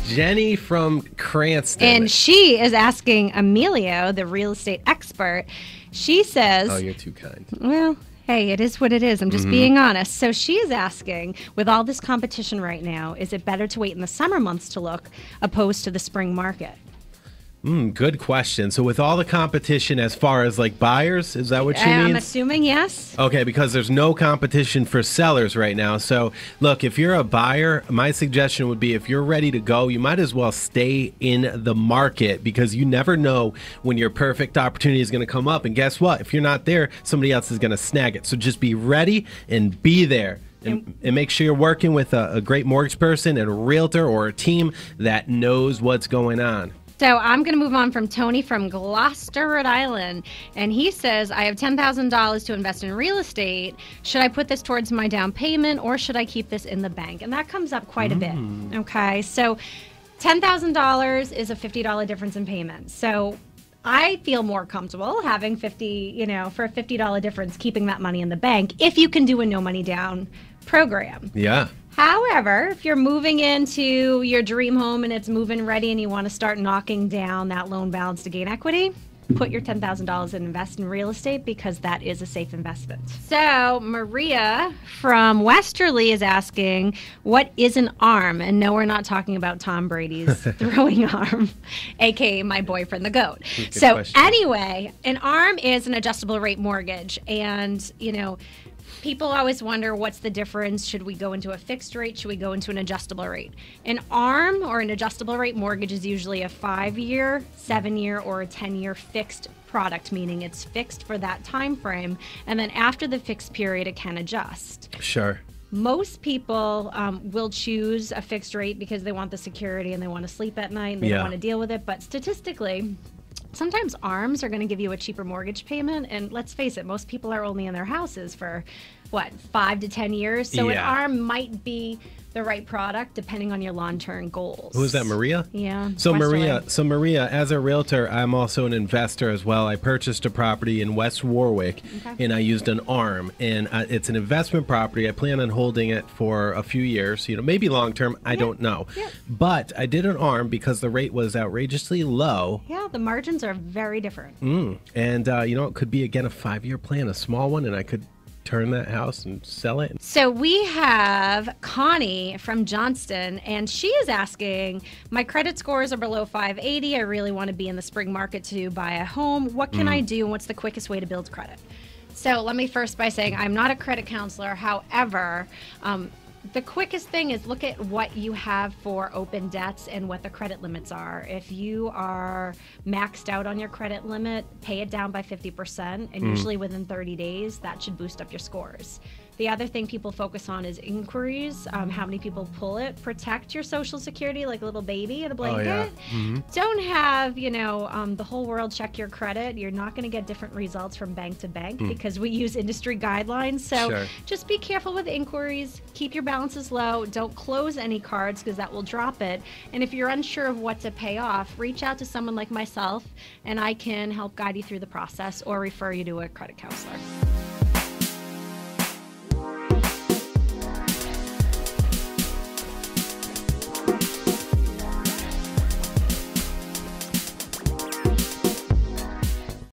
Jenny from Cranston. And she is asking Emilio, the real estate expert. She says... Oh, you're too kind. Well... Hey, it is what it is. I'm just being honest. So she is asking, with all this competition right now, is it better to wait in the summer months to look opposed to the spring market? Good question. So with all the competition as far as like buyers, is that what you mean? I'm assuming yes. Okay, because there's no competition for sellers right now. So look, if you're a buyer, my suggestion would be if you're ready to go, you might as well stay in the market because you never know when your perfect opportunity is going to come up. And guess what? If you're not there, somebody else is going to snag it. So just be ready and be there. And make sure you're working with a great mortgage person and a realtor or a team that knows what's going on. So I'm going to move on from Tony from Gloucester, Rhode Island. And he says, I have $10,000 to invest in real estate. Should I put this towards my down payment or should I keep this in the bank? And that comes up quite a bit. Okay, so $10,000 is a $50 difference in payment. So I feel more comfortable having for a $50 difference, keeping that money in the bank if you can do a no money down program. Yeah. However, if you're moving into your dream home and it's moving ready and you want to start knocking down that loan balance to gain equity, put your $10,000 and invest in real estate because that is a safe investment. So Maria from Westerly is asking, what is an ARM? And no, we're not talking about Tom Brady's throwing arm, aka my boyfriend, the GOAT. So anyway, an ARM is an adjustable rate mortgage. And, people always wonder what's the difference. Should we go into a fixed rate? Should we go into an adjustable rate? An ARM or an adjustable rate mortgage is usually a 5-year, 7-year, or a 10-year fixed product, meaning it's fixed for that time frame. And then after the fixed period, it can adjust. Sure. Most people will choose a fixed rate because they want the security and they want to sleep at night and they don't want to deal with it. But statistically, sometimes ARMs are going to give you a cheaper mortgage payment. And let's face it, most people are only in their houses for, 5 to 10 years? So an ARM might be the right product depending on your long-term goals. Who is that, Maria? Yeah. So Maria, as a realtor, I'm also an investor as well. I purchased a property in West Warwick, and I used an ARM, and it's an investment property. I plan on holding it for a few years, maybe long-term. I don't know. Yeah. But I did an ARM because the rate was outrageously low. Yeah, the margins are very different. And, it could be, again, a 5-year plan, a small one, and I could turn that house and sell it. So we have Connie from Johnston, and she is asking, my credit scores are below 580. I really want to be in the spring market to buy a home. What can I do, and what's the quickest way to build credit? So let me first by saying I'm not a credit counselor. However, the quickest thing is look at what you have for open debts and what the credit limits are. If you are maxed out on your credit limit, pay it down by 50%, and usually within 30 days, that should boost up your scores. The other thing people focus on is inquiries, how many people pull it. Protect your Social Security like a little baby in a blanket. Don't have, the whole world check your credit. You're not going to get different results from bank to bank because we use industry guidelines. So just be careful with inquiries. Keep your balances low. Don't close any cards because that will drop it. And if you're unsure of what to pay off, reach out to someone like myself, and I can help guide you through the process or refer you to a credit counselor.